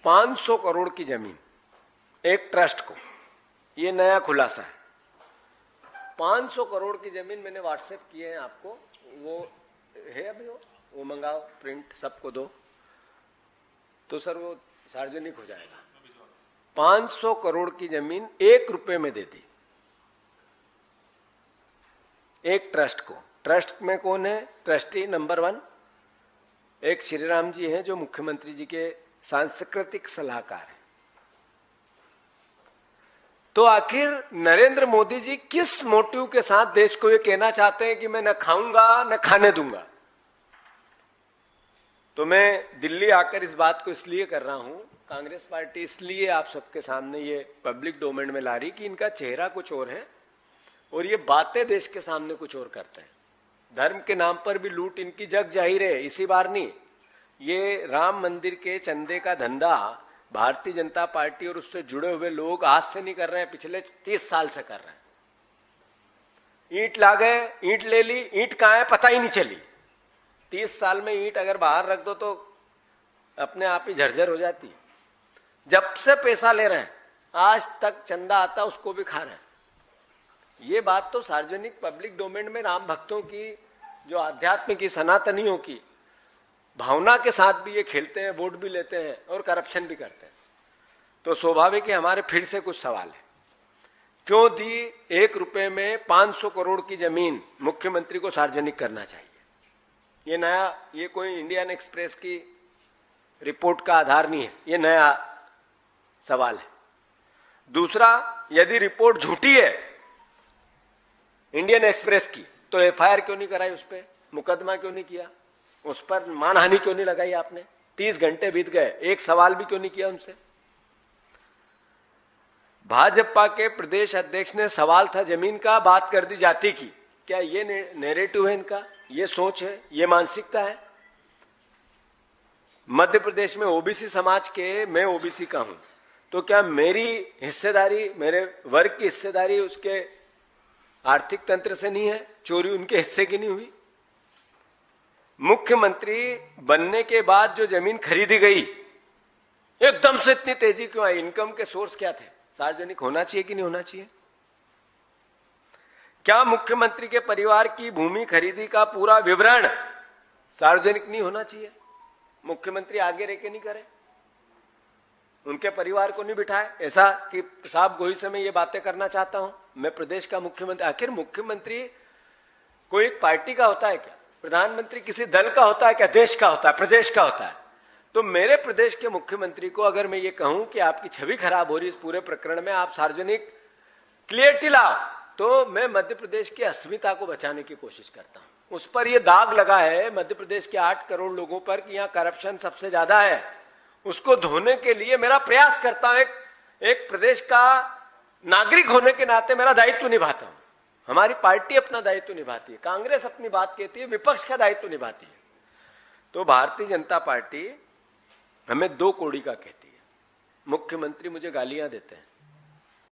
500 करोड़ की जमीन एक ट्रस्ट को, ये नया खुलासा है। 500 करोड़ की जमीन मैंने व्हाट्सएप किए हैं आपको, वो है अभी, वो मंगाओ, प्रिंट सबको दो तो सर वो सार्वजनिक हो जाएगा। 500 करोड़ की जमीन 1 रुपए में दे दी एक ट्रस्ट को। ट्रस्ट में कौन है ट्रस्टी? नंबर 1 एक श्रीराम जी हैं जो मुख्यमंत्री जी के सांस्कृतिक सलाहकार हैं। तो आखिर नरेंद्र मोदी जी किस मोटिव के साथ देश को ये कहना चाहते हैं कि मैं न खाऊंगा न खाने दूंगा? तो मैं दिल्ली आकर इस बात को इसलिए कर रहा हूं, कांग्रेस पार्टी इसलिए आप सबके सामने ये पब्लिक डोमेन में ला रही कि इनका चेहरा कुछ और है और ये बातें देश के सामने कुछ और करते हैं। धर्म के नाम पर भी लूट इनकी जग जाहिर है, इसी बार नहीं। ये राम मंदिर के चंदे का धंधा भारतीय जनता पार्टी और उससे जुड़े हुए लोग आज से नहीं कर रहे हैं, पिछले 30 साल से कर रहे हैं। ईंट ला गए, ईंट ले ली, ईंट कहाँ है पता ही नहीं चली। 30 साल में ईंट अगर बाहर रख दो तो अपने आप ही झरझर हो जाती है। जब से पैसा ले रहे हैं आज तक चंदा आता उसको भी खा रहे हैं। ये बात तो सार्वजनिक पब्लिक डोमेन में राम भक्तों की, जो आध्यात्म की, सनातनियों की भावना के साथ भी ये खेलते हैं, वोट भी लेते हैं और करप्शन भी करते हैं। तो स्वाभाविक है हमारे फिर से कुछ सवाल है, क्यों दी 1 रुपए में 500 करोड़ की जमीन मुख्यमंत्री को सार्वजनिक करना चाहिए? ये नया, ये कोई इंडियन एक्सप्रेस की रिपोर्ट का आधार नहीं है, ये नया सवाल है। दूसरा, यदि रिपोर्ट झूठी है इंडियन एक्सप्रेस की तो एफआईआर क्यों नहीं कराई? उस पर मुकदमा क्यों नहीं किया? उस पर मानहानि क्यों नहीं लगाई आपने? 30 घंटे बीत गए, एक सवाल भी क्यों नहीं किया उनसे? भाजपा के प्रदेश अध्यक्ष ने सवाल था जमीन का, बात कर दी जाति की। क्या ये नैरेटिव है इनका? ये सोच है, ये मानसिकता है? मध्य प्रदेश में ओबीसी समाज के, मैं ओबीसी का हूं, तो क्या मेरी हिस्सेदारी, मेरे वर्ग की हिस्सेदारी उसके आर्थिक तंत्र से नहीं है? चोरी उनके हिस्से की नहीं हुई? मुख्यमंत्री बनने के बाद जो जमीन खरीदी गई एकदम से इतनी तेजी क्यों आई? इनकम के सोर्स क्या थे? सार्वजनिक होना चाहिए कि नहीं होना चाहिए? क्या मुख्यमंत्री के परिवार की भूमि खरीदी का पूरा विवरण सार्वजनिक नहीं होना चाहिए? मुख्यमंत्री आगे रह के नहीं करे, उनके परिवार को नहीं बिठाए, ऐसा कि साहब गोही से मैं ये बातें करना चाहता हूं, मैं प्रदेश का मुख्यमंत्री। आखिर मुख्यमंत्री कोई एक पार्टी का होता है क्या? प्रधानमंत्री किसी दल का होता है क्या? देश का होता है, प्रदेश का होता है। तो मेरे प्रदेश के मुख्यमंत्री को अगर मैं ये कहूं कि आपकी छवि खराब हो रही इस पूरे प्रकरण में, आप सार्वजनिक क्लियरिटी लाओ, तो मैं मध्य प्रदेश की अस्मिता को बचाने की कोशिश करता हूं। उस पर यह दाग लगा है मध्य प्रदेश के 8 करोड़ लोगों पर कि यहां करप्शन सबसे ज्यादा है, उसको धोने के लिए मेरा प्रयास करता हूं। एक प्रदेश का नागरिक होने के नाते मेरा दायित्व निभाता हूं। हमारी पार्टी अपना दायित्व निभाती है, कांग्रेस अपनी बात कहती है, विपक्ष का दायित्व निभाती है। तो भारतीय जनता पार्टी हमें 2 कौड़ी का कहती है। मुख्यमंत्री मुझे गालियां देते हैं,